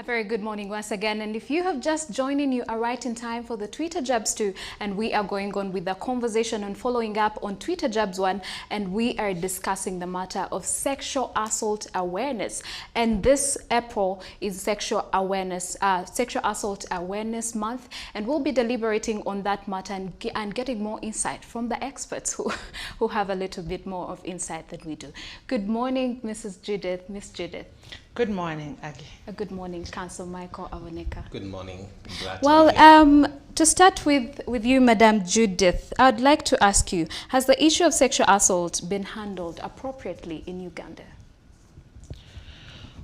very good morning once again, and if you have just joined in, you are right in time for the Twitter Jabs 2, and we are going on with the conversation and following up on Twitter Jabs 1, and we are discussing the matter of sexual assault awareness. And this April is sexual assault awareness month, and we'll be deliberating on that matter and getting more insight from the experts who have a little bit more of insight than we do. Good morning, Mrs. Judith. Miss Judith. Good morning, Aggie. Good morning, Council Michael Awoneka. Good morning. Glad well, to be here. To start with you, Madam Judith, I'd like to ask you, has the issue of sexual assault been handled appropriately in Uganda?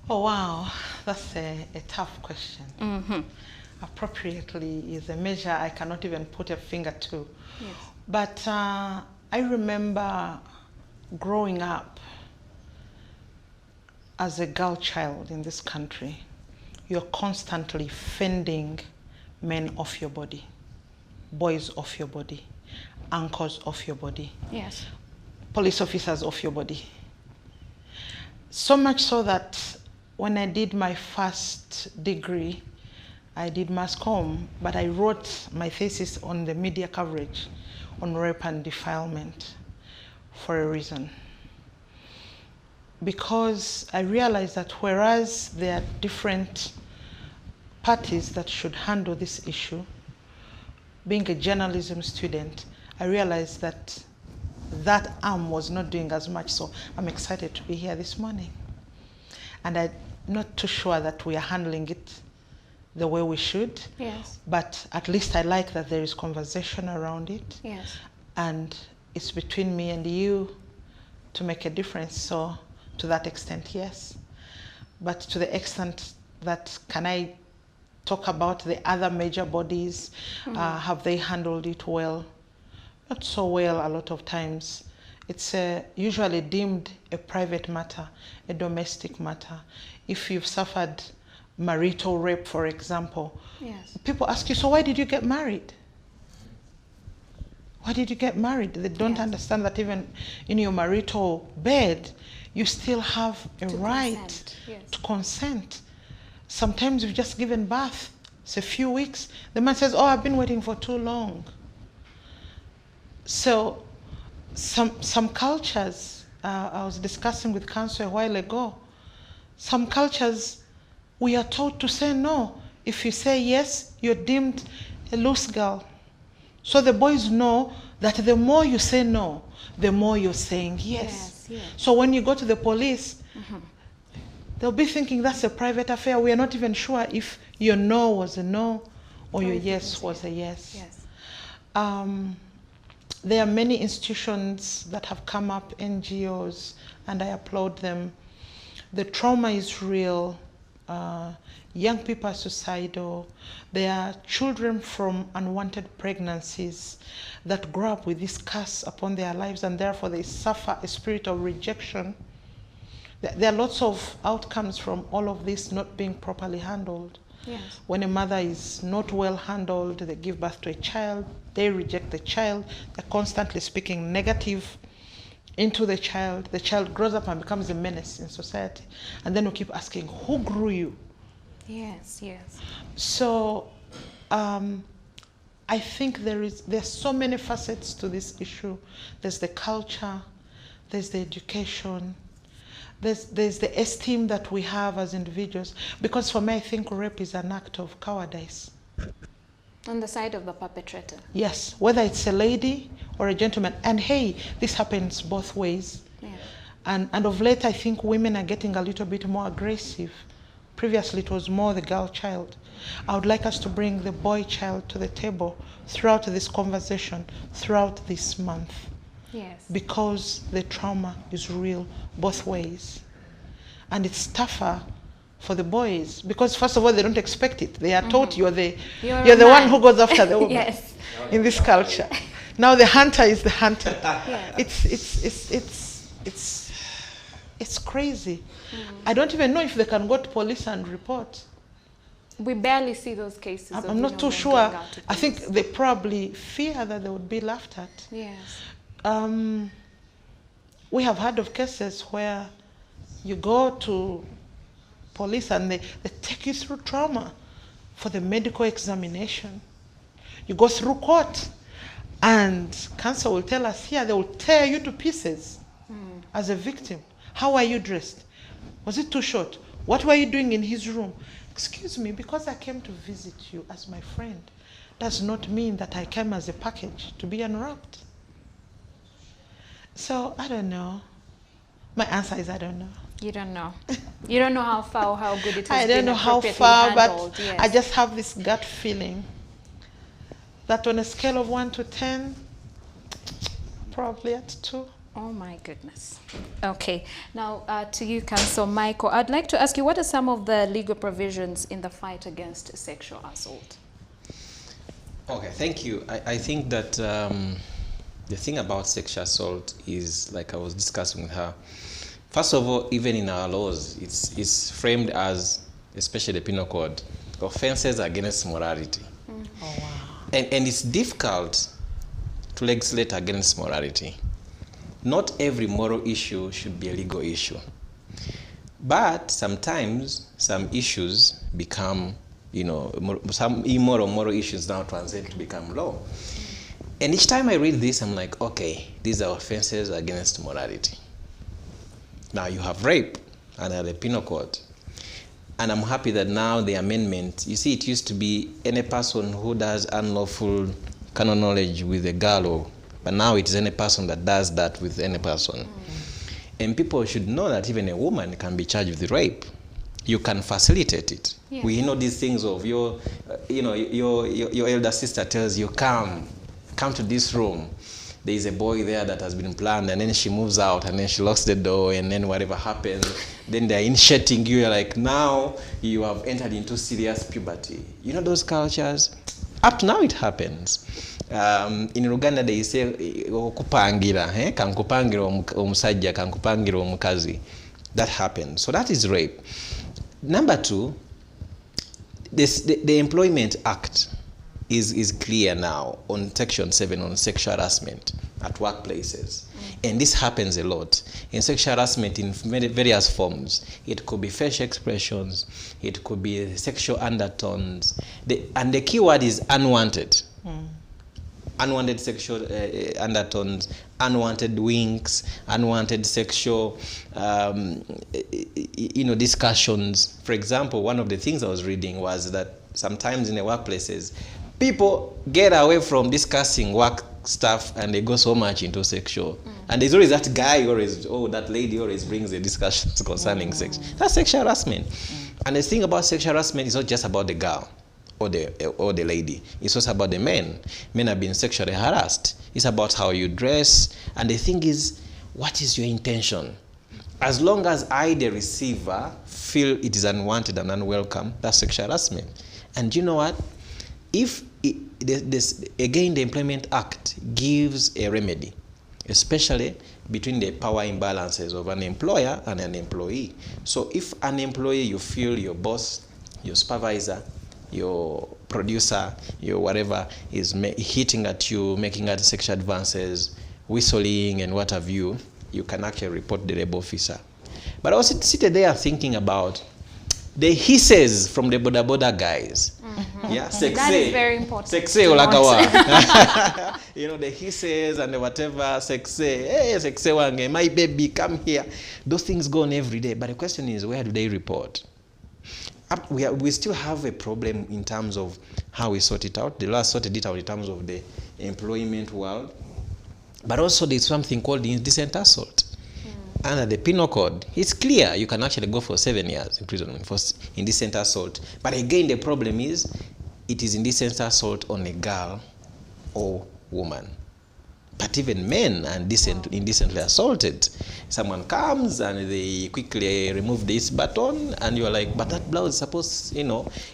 Oh, wow. That's a tough question. Mm-hmm. Appropriately is a measure I cannot even put a finger to. Yes. But I remember growing up as a girl child in this country. You're constantly fending men off your body, boys off your body, uncles off your body, Yes. police officers off your body. So much so that when I did my first degree, I did mass comm, but I wrote my thesis on the media coverage on rape and defilement for a reason. Because I realized that whereas there are different parties that should handle this issue, being a journalism student, I realized that that arm was not doing as much, so I'm excited to be here this morning. And I'm not too sure that we are handling it the way we should, Yes. but at least I like that there is conversation around it. Yes. And it's between me and you to make a difference. So to that extent, yes. But to the extent that, can I talk about the other major bodies? Mm-hmm. Have they handled it well? Not so well a lot of times. It's usually deemed a private matter, a domestic matter. If you've suffered marital rape, for example, Yes. people ask you, so why did you get married? Why did you get married? They don't Yes. understand that even in your marital bed, you still have a right consent. Yes. to consent. Sometimes you've just given birth. It's a few weeks. The man says, oh, I've been waiting for too long. So some cultures, I was discussing with council a while ago, some cultures, we are taught to say no. If you say yes, you're deemed a loose girl. So the boys know that the more you say no, the more you're saying yes. Yes, yes. So when you go to the police, Mm-hmm. they'll be thinking that's a private affair. We are not even sure if your no was a no or your yes was a yes. Yes. There are many institutions that have come up, NGOs, and I applaud them. The trauma is real. Young people are suicidal. There are children from unwanted pregnancies that grow up with this curse upon their lives, and therefore they suffer a spirit of rejection. There are lots of outcomes from all of this not being properly handled. Yes. When a mother is not well handled, they give birth to a child, they reject the child, they're constantly speaking negative into the child grows up and becomes a menace in society. And then we keep asking, who grew you? Yes, yes. So I think there's so many facets to this issue. There's the culture, there's the education, there's the esteem that we have as individuals. Because for me, I think rape is an act of cowardice. On the side of the perpetrator. Yes, whether it's a lady or a gentleman. And hey, this happens both ways. Yeah. And of late, I think women are getting a little bit more aggressive. Previously, it was more the girl child. I would like us to bring the boy child to the table throughout this conversation, throughout this month. Yes. Because the trauma is real both ways. And it's tougher for the boys because, first of all, they don't expect it. They are taught you're the one who goes after the woman. Yes. In this culture. Now the hunter is the hunter. Yeah. It's crazy. I don't even know if they can go to police and report. We barely see those cases. I'm not too sure. I think they probably fear that they would be laughed at. Yes. We have heard of cases where you go to police, and they take you through trauma for the medical examination. You go through court, and counsel will tell us here, they will tear you to pieces as a victim. How are you dressed? Was it too short? What were you doing in his room? Excuse me, because I came to visit you as my friend, does not mean that I came as a package to be unwrapped. So I don't know. My answer is I don't know. You don't know. You don't know how far or how good it has I been don't know how appropriately far, handled. but Yes. I just have this gut feeling that on a scale of 1 to 10, probably at 2. Oh my goodness. Okay. Now to you, Counsel Michael, I'd like to ask you, what are some of the legal provisions in the fight against sexual assault? Okay, thank you. I think that the thing about sexual assault is, like I was discussing with her, first of all, even in our laws, it's framed as, especially the penal code, offenses against morality. Oh, wow. And it's difficult to legislate against morality. Not every moral issue should be a legal issue. But sometimes some issues become, some immoral moral issues now translate to become law. And each time I read this, I'm like, okay, these are offenses against morality. Now you have rape under the penal code. And I'm happy that now the amendment, you see, it used to be any person who does unlawful carnal knowledge with a girl, but now it is any person that does that with any person. And people should know that even a woman can be charged with rape. You can facilitate it. Yeah. We know these things of your elder sister tells you, come to this room. There is a boy there that has been planned, and then she moves out, and then she locks the door, and then whatever happens, then they're initiating you. You're like, now you have entered into serious puberty. You know those cultures? Up to now it happens. In Uganda they say, okupangira, kankupangira omusajja, kankupangira omukazi. That happens. So that is rape. Number 2, the Employment Act is clear now on Section 7 on sexual harassment at workplaces. And this happens a lot. In sexual harassment in various forms. It could be facial expressions, it could be sexual undertones. And the key word is unwanted. Unwanted sexual undertones, unwanted winks, unwanted sexual discussions. For example, one of the things I was reading was that sometimes in the workplaces, people get away from discussing work stuff and they go so much into sexual. And there's always that guy that lady always brings the discussions concerning sex. That's sexual harassment. And the thing about sexual harassment is not just about the girl or the lady. It's also about the men. Men are being sexually harassed. It's about how you dress. And the thing is, what is your intention? As long as I, the receiver, feel it is unwanted and unwelcome, that's sexual harassment. And you know what? If again, the Employment Act gives a remedy, especially between the power imbalances of an employer and an employee. So if an employee, you feel your boss, your supervisor, your producer, your whatever is hitting at you, making at sexual advances, whistling and what have you, you can actually report the labor officer. But I was sitting there thinking about the hisses from the boda guys. Yeah, sexe. That is very important. Sexe olakawa. The hisses and the whatever, sexe. Hey, sexe wange, my baby, come here. Those things go on every day. But the question is, where do they report? We still have a problem in terms of how we sort it out. The law sorted it out in terms of the employment world. But also there's something called indecent assault. Under the penal code, it's clear you can actually go for 7 years imprisonment for indecent assault. But again, the problem is, it is indecent assault on a girl or woman. But even men are indecently assaulted. Someone comes and they quickly remove this button, and you're like, but that blouse is supposed,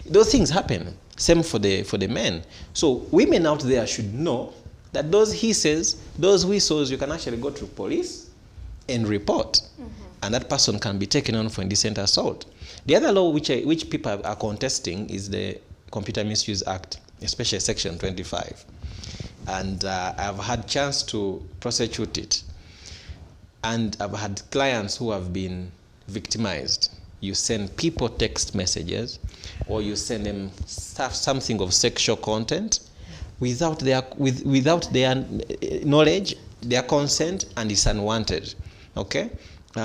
those things happen. Same for the men. So women out there should know that those hisses, those whistles, you can actually go to police and report, and that person can be taken on for indecent assault. The other law which people are contesting is the Computer Misuse Act, especially Section 25. And I've had chance to prosecute it. And I've had clients who have been victimized. you send people text messages, or you send them something of sexual content without their knowledge, their consent, and it's unwanted. Okay,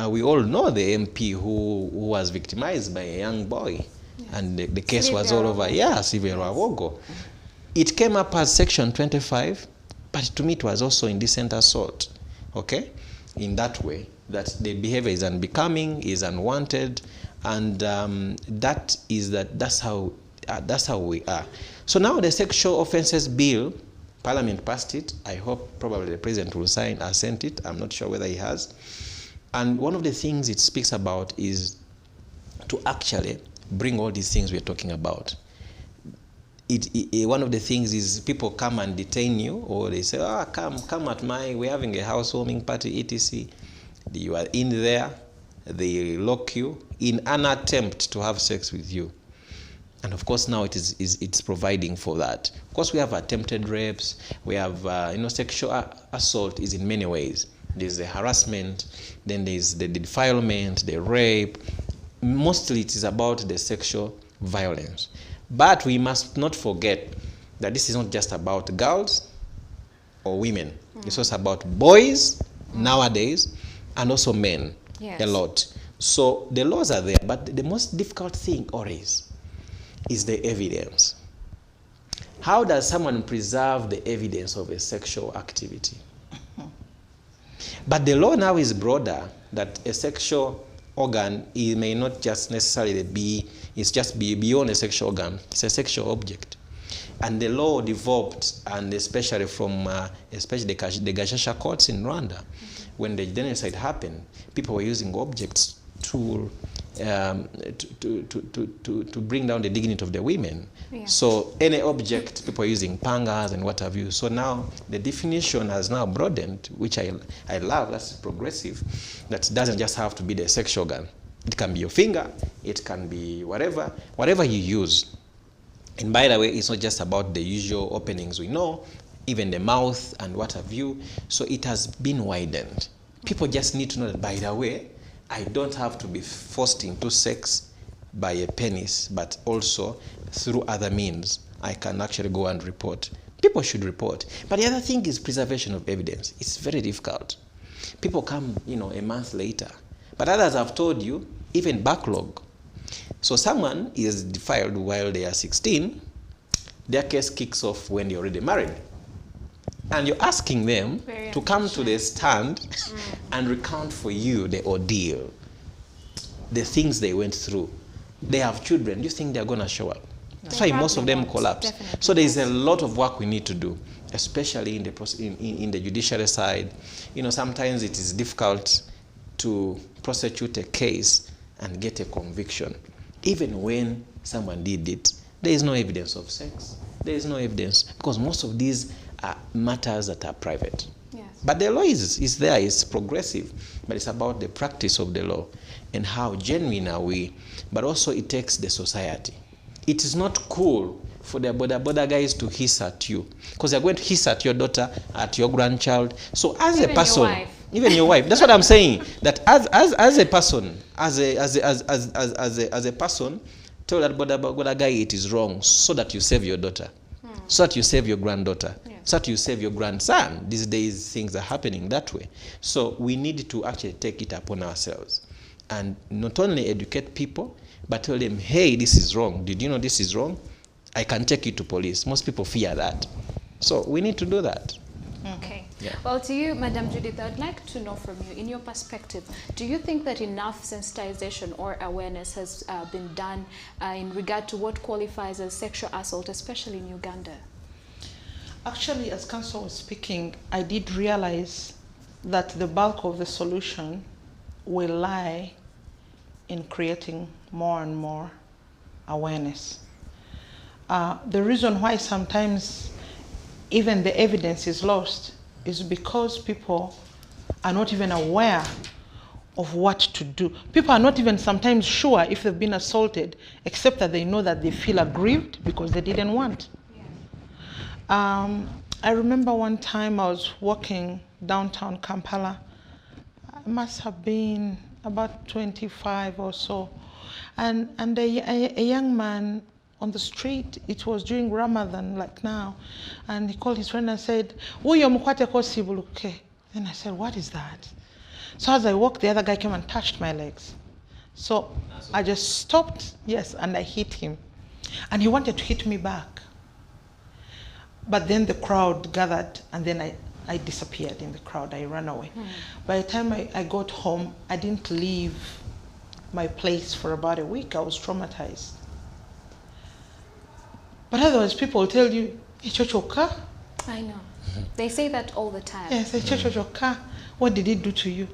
we all know the MP who was victimized by a young boy, and the case was all over. Yeah, Sylvia Wawogo. It came up as Section 25, but to me it was also indecent assault. Okay, in that way, that the behavior is unbecoming, is unwanted, and that's how we are. So now the Sexual Offences Bill, Parliament passed it. I hope probably the President will assent it. I'm not sure whether he has. And one of the things it speaks about is to actually bring all these things we're talking about. One of the things is people come and detain you, or they say, come at we're having a housewarming party, etc. You are in there, they lock you in an attempt to have sex with you. And of course now it's providing for that. Of course we have attempted rapes, we have, sexual assault is in many ways. There's the harassment, then there's the defilement, the rape. Mostly it is about the sexual violence. But we must not forget that this is not just about girls or women. It's also about boys nowadays, and also men, a lot. So the laws are there, but the most difficult thing always is the evidence. How does someone preserve the evidence of a sexual activity? But the law now is broader, that a sexual organ, it may not just necessarily be beyond a sexual organ, it's a sexual object. And the law developed, and especially from especially the Gashasha courts in Rwanda, when the genocide happened, people were using objects to bring down the dignity of the women. Yeah. So any object, people are using pangas and what have you. So now the definition has now broadened, which I love. That's progressive. That doesn't just have to be the sexual organ. It can be your finger. It can be whatever you use. And by the way, it's not just about the usual openings we know, even the mouth and what have you. So it has been widened. People just need to know that, by the way, I don't have to be forced into sex by a penis, but also through other means. I can actually go and report. People should report. But the other thing is preservation of evidence. It's very difficult. People come, a month later. But others have told you, even backlog. So someone is defiled while they are 16, their case kicks off when they're already married. And you're asking them to come to the stand and recount for you the ordeal, the things they went through. They have children. Do you think they're going to show up? That's why most of them collapse. Definitely. So there's a lot of work we need to do, especially in the judiciary side. Sometimes it is difficult to prosecute a case and get a conviction. Even when someone did it, there is no evidence of sex. There is no evidence, because most of these are matters that are private. Yes. But the law is there, it's progressive, but it's about the practice of the law and how genuine are we. But also it takes the society. It is not cool for the border guys to hiss at you, because they're going to hiss at your daughter, at your grandchild. So as a person, even your wife, that's what I'm saying. That as a person, as a person, tell that border guy it is wrong, so that you save your daughter, so that you save your granddaughter, so that you save your grandson. These days things are happening that way. So we need to actually take it upon ourselves and not only educate people, but tell them, hey, this is wrong. Did you know this is wrong? I can take you to police. Most people fear that. So we need to do that. Okay. Yeah. Well, to you, Madam Judith, I'd like to know from you, in your perspective, do you think that enough sensitization or awareness has been done in regard to what qualifies as sexual assault, especially in Uganda? Actually, as Council was speaking, I did realize that the bulk of the solution will lie in creating more and more awareness. The reason why sometimes even the evidence is lost is because people are not even aware of what to do. People are not even sometimes sure if they've been assaulted, except that they know that they feel aggrieved because they didn't want. Yeah. I remember one time I was walking downtown Kampala. I must have been about 25 or so, And a young man on the street, it was during Ramadan, like now, and he called his friend and said, "Uyo mkwate ko sibuluke." Then I said, "What is that?" So as I walked, the other guy came and touched my legs. So I just stopped, yes, and I hit him. And he wanted to hit me back. But then the crowd gathered, and then I disappeared in the crowd. I ran away. By the time I got home, I didn't leave my place for about a week. I was traumatized. But otherwise, people will tell you, "Chochoka." I know. They say that all the time. Yes, "Chochoka." What did it do to you?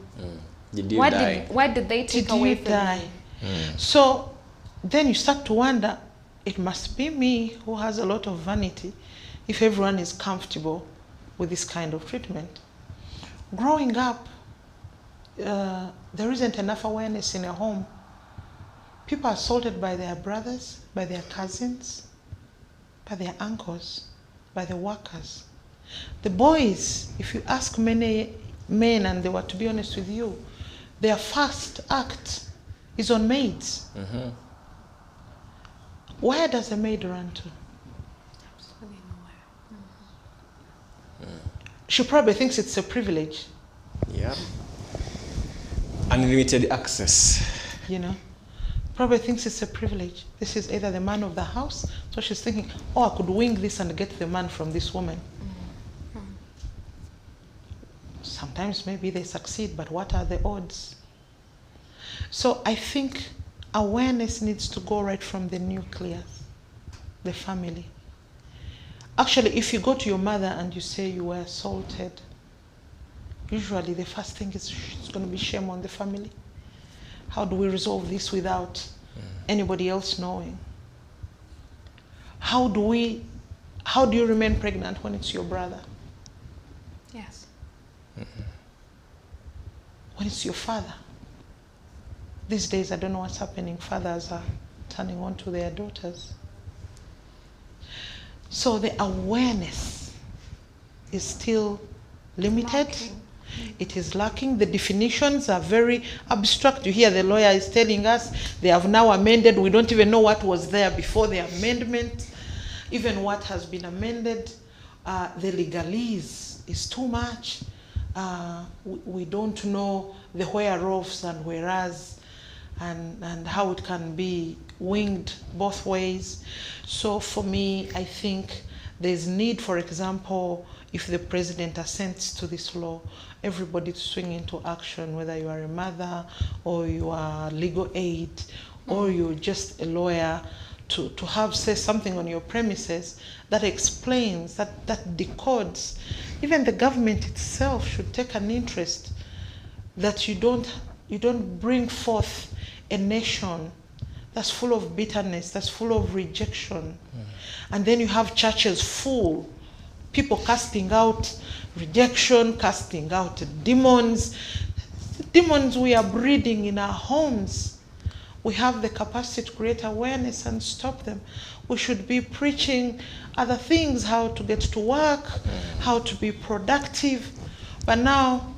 Did you die? Why did they take away from you? So then you start to wonder, it must be me who has a lot of vanity if everyone is comfortable with this kind of treatment. Growing up, there isn't enough awareness in a home. People are assaulted by their brothers, by their cousins, by their uncles, by the workers. The boys, if you ask many men, and they were to be honest with you, their first act is on maids. Where does a maid run to? Absolutely nowhere. She probably thinks it's a privilege. Yeah. Unlimited access. You know, probably thinks it's a privilege. This is either the man of the house, so she's thinking, "Oh, I could wing this and get the man from this woman." Sometimes maybe they succeed, but what are the odds? So I think awareness needs to go right from the nucleus, the family. Actually, if you go to your mother and you say you were assaulted, usually the first thing is it's going to be shame on the family. How do we resolve this without anybody else knowing? How do you remain pregnant when it's your brother? Yes. When it's your father? These days, I don't know what's happening. Fathers are turning on to their daughters. So the awareness is still limited. It is lacking. The definitions are very abstract. You hear the lawyer is telling us they have now amended. We don't even know what was there before the amendment. Even what has been amended, the legalese is too much. We don't know the whereofs and whereas, and how it can be winged both ways. So for me, I think there's need, for example, if the president assents to this law, everybody to swing into action, whether you are a mother or you are legal aid or you're just a lawyer, to have say something on your premises that explains, that decodes. Even the government itself should take an interest that you don't bring forth a nation that's full of bitterness, that's full of rejection. And then you have churches full, people casting out rejection, casting out demons. The demons we are breeding in our homes. We have the capacity to create awareness and stop them. We should be preaching other things, how to get to work, how to be productive. But now,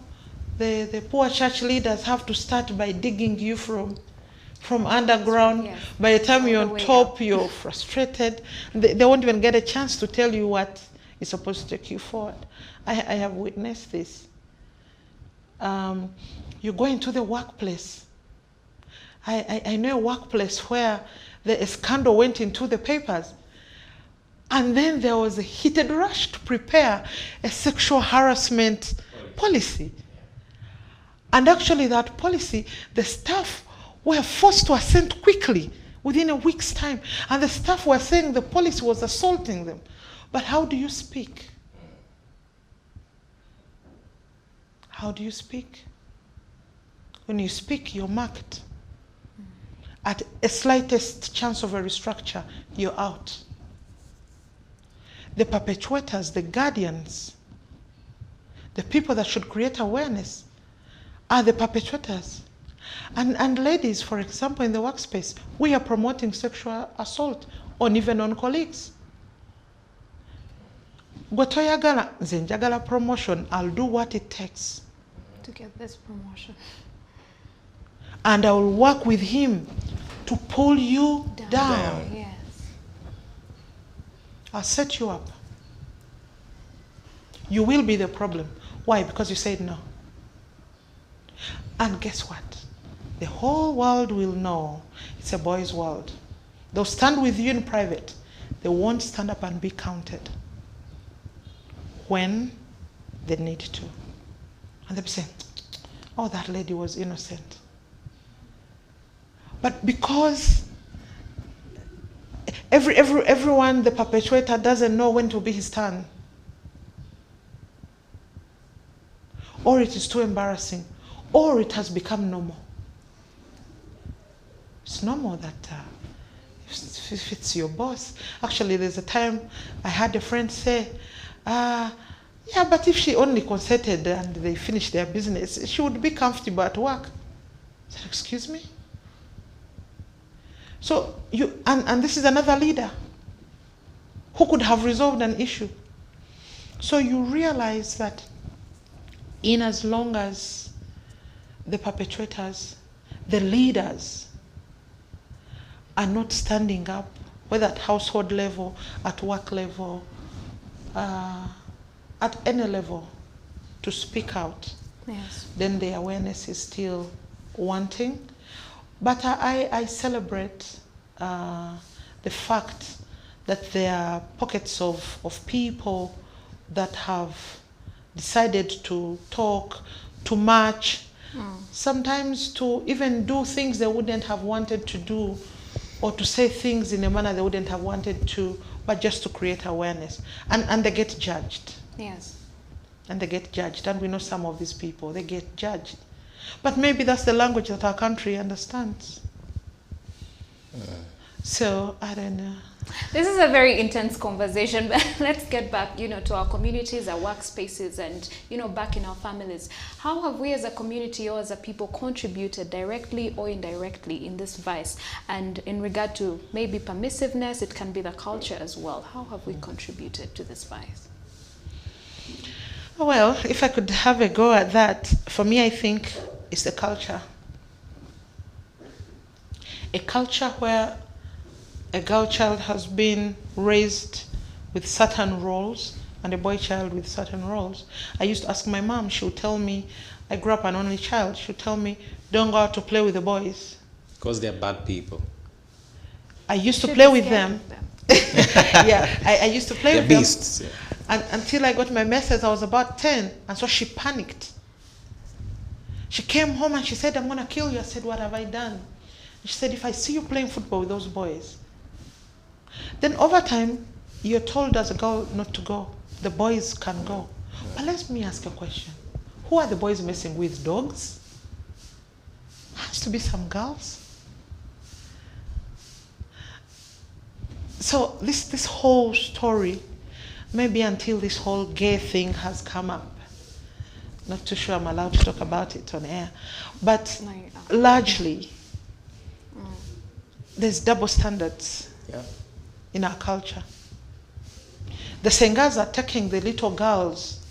the poor church leaders have to start by digging you from underground. Yes. By the time All you're the on way top, up. you're frustrated. They won't even get a chance to tell you what is supposed to take you forward. I have witnessed this. You go into the workplace. I know a workplace where a scandal went into the papers. And then there was a heated rush to prepare a sexual harassment policy. And actually that policy, the staff were forced to assent quickly within a week's time. And the staff were saying the policy was assaulting them. But how do you speak? How do you speak? When you speak, you're marked. At a slightest chance of a restructure, you're out. The perpetuators, the guardians, the people that should create awareness are the perpetrators. And ladies, for example, in the workspace, we are promoting sexual assault even on colleagues. Gotoyagala, zenjagala promotion, I'll do what it takes. To get this promotion. And I will work with him to pull you down. Yes. I'll set you up. You will be the problem. Why? Because you said no. And guess what? The whole world will know it's a boys' world. They'll stand with you in private. They won't stand up and be counted when they need to. And they'll be saying, oh, that lady was innocent. But because everyone, the perpetrator, doesn't know when to be his turn, or it is too embarrassing, or it has become normal. It's normal that if it's your boss. Actually, there's a time I had a friend say, yeah, but if she only consented and they finished their business, she would be comfortable at work. I said, excuse me? So and this is another leader who could have resolved an issue. So you realize that in as long as the perpetrators, the leaders, are not standing up, whether at household level, at work level, at any level, to speak out, Yes. then the awareness is still wanting. But I celebrate the fact that there are pockets of people that have decided to talk, to march, sometimes to even do things they wouldn't have wanted to do, or to say things in a manner they wouldn't have wanted to, but just to create awareness. And they get judged. Yes. And they get judged. And we know some of these people, they get judged. But maybe that's the language that our country understands. So, I don't know. This is a very intense conversation, but let's get back, to our communities, our workspaces, and, back in our families. How have we as a community or as a people contributed directly or indirectly in this vice? And in regard to maybe permissiveness, it can be the culture as well. How have we contributed to this vice? Well, if I could have a go at that, for me, I think it's the culture. A culture where a girl child has been raised with certain roles and a boy child with certain roles. I used to ask my mom, she would tell me, I grew up an only child, she would tell me, don't go out to play with the boys. Because they're bad people. I used to play with them. Yeah, I used to play They're with them. beasts. Yeah. And until I got my message, I was about 10, and so she panicked. She came home and she said, I'm going to kill you. I said, what have I done? She said, if I see you playing football with those boys. Then over time, you're told as a girl not to go. The boys can go. But let me ask a question. Who are the boys messing with? Dogs? Has to be some girls. So this whole story, maybe until this whole gay thing has come up, not too sure I'm allowed to talk about it on air, but No, you're not. largely, there's double standards in our culture. The Sengas are taking the little girls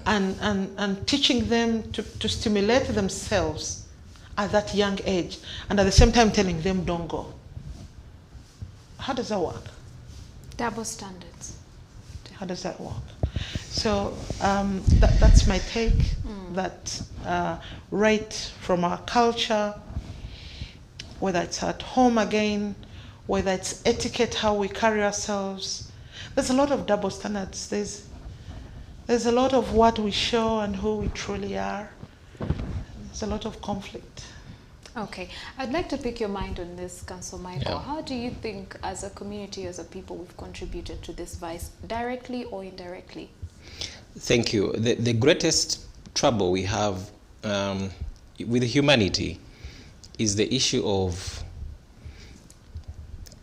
and teaching them to stimulate themselves at that young age, and at the same time telling them don't go. How does that work? Double standards. How does that work? So that's my take, that right from our culture, whether it's at home again, whether it's etiquette, how we carry ourselves, there's a lot of double standards. There's a lot of what we show and who we truly are. There's a lot of conflict. Okay, I'd like to pick your mind on this, Council Michael. Yeah. How do you think, as a community, as a people, we've contributed to this vice, directly or indirectly? Thank you. The greatest trouble we have with humanity is the issue of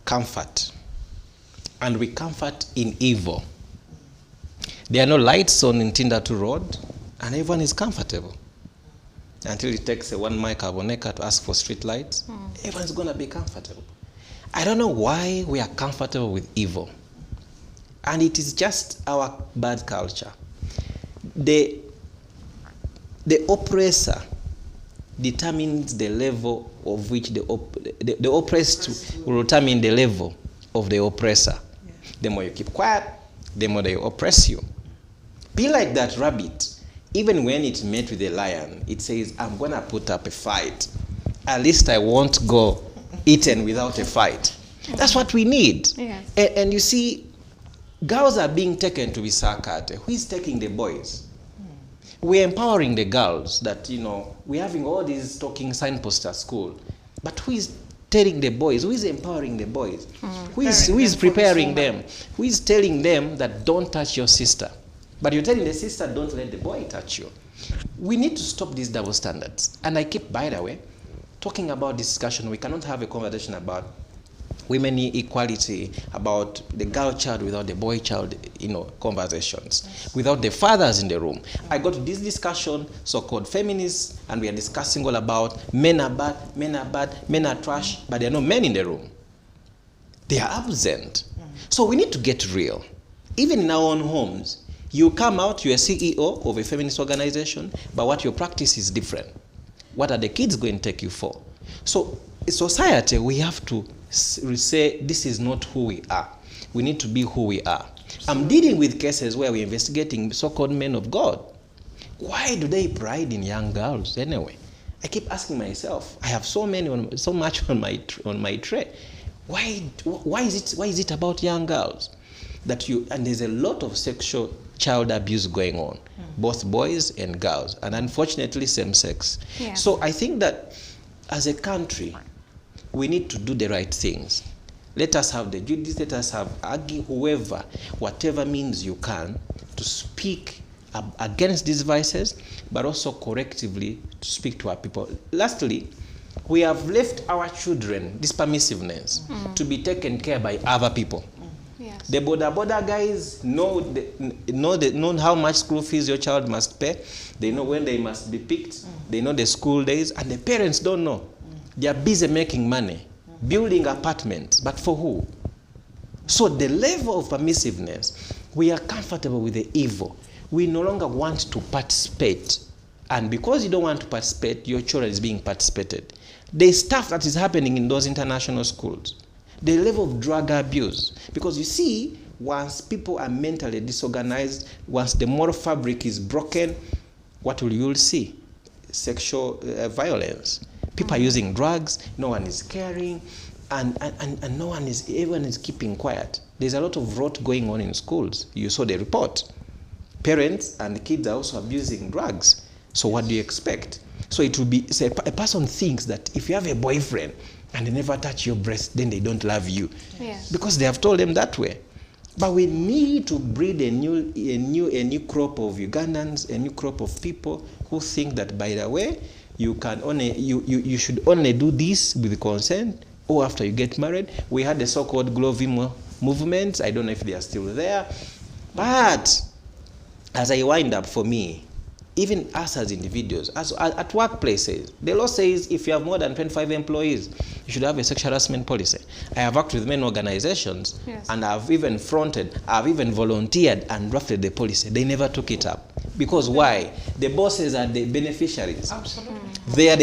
comfort. And we comfort in evil. There are no lights on in Tindatu Road, and everyone is comfortable. Until it takes a 1 mile carbonator to ask for street lights, everyone's going to be comfortable. I don't know why we are comfortable with evil. And it is just our bad culture. The oppressor determines the level of which the oppressed will determine the level of the oppressor. Yeah. The more you keep quiet, the more they oppress you. Be like that rabbit. Even when it met with a lion, it says, I'm going to put up a fight. At least I won't go eaten without a fight. That's what we need. Yes. And you see, girls are being taken to be Sakate. Who is taking the boys? We're empowering the girls that, we're having all these talking signposts at school. But who is telling the boys? Who is empowering the boys? Who is preparing them? Who is telling them that don't touch your sister? But you're telling the sister, don't let the boy touch you. We need to stop these double standards. And I keep, by the way, talking about discussion. We cannot have a conversation about women equality, about the girl child without the boy child, conversations, without the fathers in the room. I got to this discussion, so-called feminists, and we are discussing all about men are bad, men are trash, but there are no men in the room. They are absent. So we need to get real. Even in our own homes, you come out, you're a CEO of a feminist organization, but what your practice is different. What are the kids going to take you for? So in society, we have to say this is not who we are. We need to be who we are. I'm dealing with cases where we're investigating so-called men of God. Why do they pride in young girls anyway? I keep asking myself, I have so much on my tray. Why is it about young girls? And there's a lot of sexual child abuse going on, both boys and girls, and unfortunately same sex. Yeah. So I think that as a country, we need to do the right things. Let us have the judges, let us have whoever, whatever means you can, to speak against these vices, but also correctively to speak to our people. Lastly, we have left our children, this permissiveness, to be taken care by other people. Yes. The border guys know how much school fees your child must pay. They know when they must be picked. They know the school days, and the parents don't know. They are busy making money, building apartments, but for who? So the level of permissiveness, we are comfortable with the evil. We no longer want to participate. And because you don't want to participate, your children is being participated. The stuff that is happening in those international schools, the level of drug abuse. Because you see, once people are mentally disorganized, once the moral fabric is broken, what will you see? Sexual violence. People are using drugs, no one is caring, and everyone is keeping quiet. There's a lot of rot going on in schools. You saw the report. Parents and kids are also abusing drugs. So what do you expect? So it will be, so a person thinks that if you have a boyfriend and they never touch your breast, then they don't love you. Yes. Because they have told them that way. But we need to breed a new crop of Ugandans, a new crop of people who think that, by the way, you should only do this with consent or after you get married. We had the so-called Glovimo movement. I don't know if they are still there. But as I wind up, for me, even us as individuals, at workplaces, the law says if you have more than 25 employees, you should have a sexual harassment policy. I have worked with many organizations, yes, and I've even volunteered and drafted the policy. They never took it up. Because why? The bosses are the beneficiaries. Absolutely. They are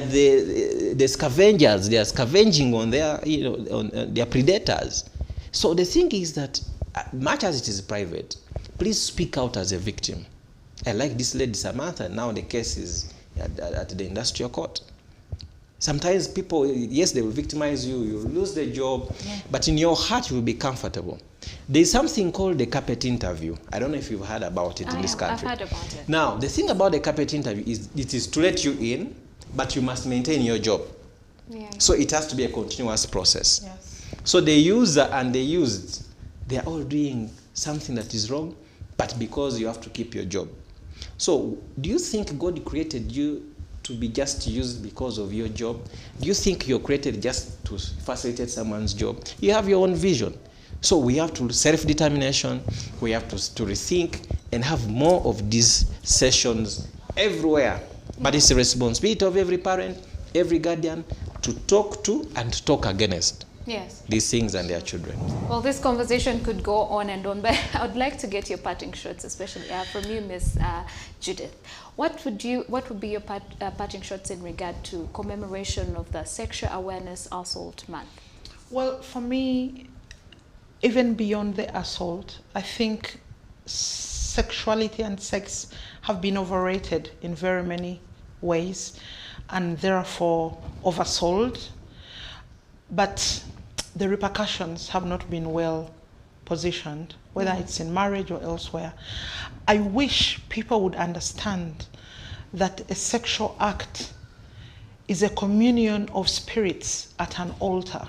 the scavengers. They are scavenging on their, on their predators. So the thing is that, much as it is private, please speak out as a victim. I like this lady Samantha. Now the case is at the industrial court. Sometimes people, yes, they will victimize you. You will lose the job, yeah, but in your heart you will be comfortable. There's something called the carpet interview. I don't know if you've heard about it in this country. I've heard about it. Now, the thing about the carpet interview is it is to let you in, but you must maintain your job. Yeah. So it has to be a continuous process. Yes. So the user and the used, they are all doing something that is wrong, but because you have to keep your job. So do you think God created you to be just used because of your job? Do you think you're created just to facilitate someone's job? You have your own vision. So we have to self-determination, we have to rethink and have more of these sessions everywhere. But it's the responsibility of every parent, every guardian to talk to and to talk against. Yes. these things and their children. Well, this conversation could go on and on, but I would like to get your parting shots, especially from you, Miss Judith. What would be your parting shots in regard to commemoration of the Sexual Awareness Assault Month? Well, for me, even beyond the assault, I think sexuality and sex have been overrated in very many ways and therefore oversold. But the repercussions have not been well positioned, whether it's in marriage or elsewhere. I wish people would understand that a sexual act is a communion of spirits at an altar.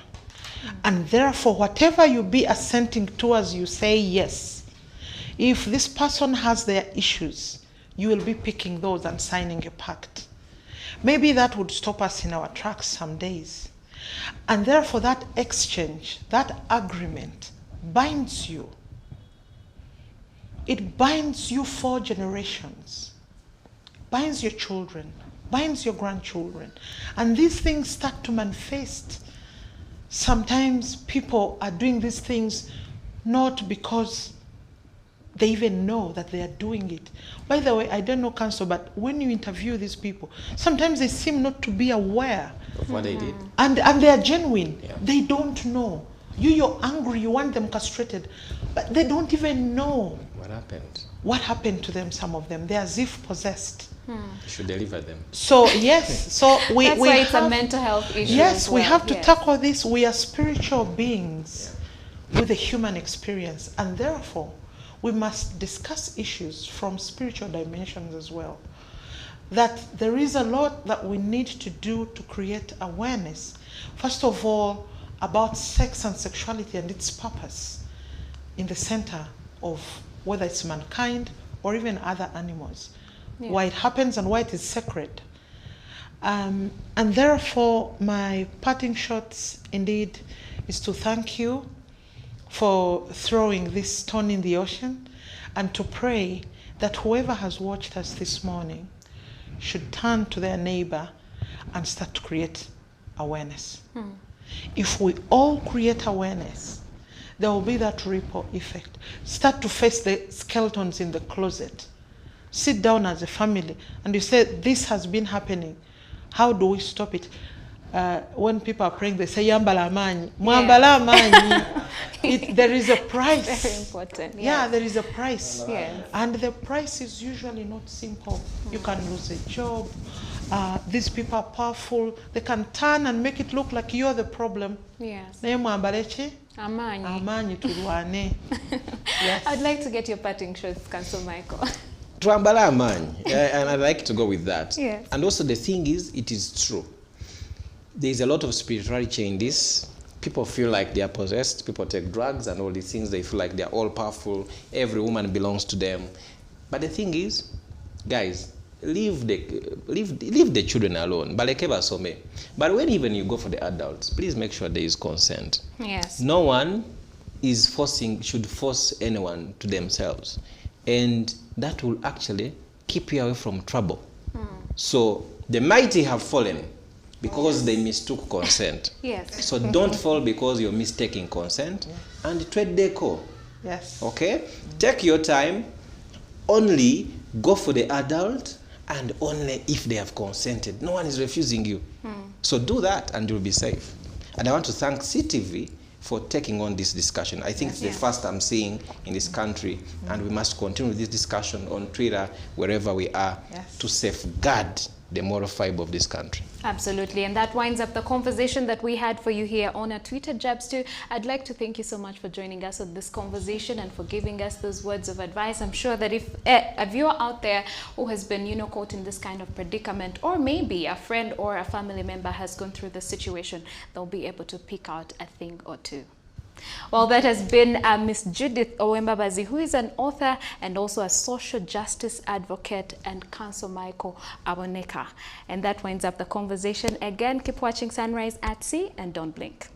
And therefore, whatever you be assenting towards, you say yes. If this person has their issues, you will be picking those and signing a pact. Maybe that would stop us in our tracks some days. And therefore, that exchange, that agreement binds you. It binds you for generations, binds your children, binds your grandchildren. And these things start to manifest. Sometimes people are doing these things not because they even know that they are doing it. By the way, I don't know counsel, but when you interview these people, sometimes they seem not to be aware Of what they did. and they are genuine. Yeah. They don't know. You're angry, you want them castrated, but they don't even know What happened? what happened to them. Some of them, they're as if possessed. You should deliver them. So yes, so That's why it's a mental health issue. Yes, as we well. have to Yes. tackle this. We are spiritual beings with a human experience, and therefore we must discuss issues from spiritual dimensions as well. That there is a lot that we need to do to create awareness. First of all, about sex and sexuality and its purpose in the center of whether it's mankind or even other animals. Yeah. Why it happens and why it is sacred. And therefore, my parting shots indeed is to thank you for throwing this stone in the ocean and to pray that whoever has watched us this morning should turn to their neighbor and start to create awareness. If we all create awareness, there will be that ripple effect. Start to face the skeletons in the closet. Sit down as a family and you say, this has been happening. How do we stop it? When people are praying, they say, Yambala amanyi. Mwambala amanyi. There is a price. Very important. Yes. Yeah, there is a price. Yes. And the price is usually not simple. You can lose a job. These people are powerful. They can turn and make it look like you're the problem. Yes. Naye mwambale ki? Amanyi. Amanyi tulwane. Yes. I'd like to get your parting shots, Council Michael. Tuambala amanyi. And I'd like to go with that. Yes. And also the thing is, it is true. There is a lot of spirituality in this. People feel like they are possessed. People take drugs and all these things. They feel like they are all powerful. Every woman belongs to them. But the thing is, guys, leave the children alone. But when even you go for the adults, please make sure there is consent. Yes. No one should force anyone to themselves. And that will actually keep you away from trouble. So the mighty have fallen because they mistook consent. Yes. So don't fall because you're mistaking consent. And tread deco. Yes. Okay? Take your time. Only go for the adult and only if they have consented. No one is refusing you. So do that and you'll be safe. And I want to thank CTV for taking on this discussion. I think it's the first I'm seeing in this country, and we must continue this discussion on Twitter, wherever we are, to safeguard the moral fiber of this country. Absolutely, and that winds up the conversation that we had for you here on our Twitter Jabs too. I'd like to thank you so much for joining us on this conversation and for giving us those words of advice. I'm sure that if a viewer out there who has been, caught in this kind of predicament, or maybe a friend or a family member has gone through the situation, they'll be able to pick out a thing or two. Well, that has been Miss Judith Owembabazi, who is an author and also a social justice advocate, and Council Michael Aboneka. And that winds up the conversation. Again, keep watching Sunrise at Sea and don't blink.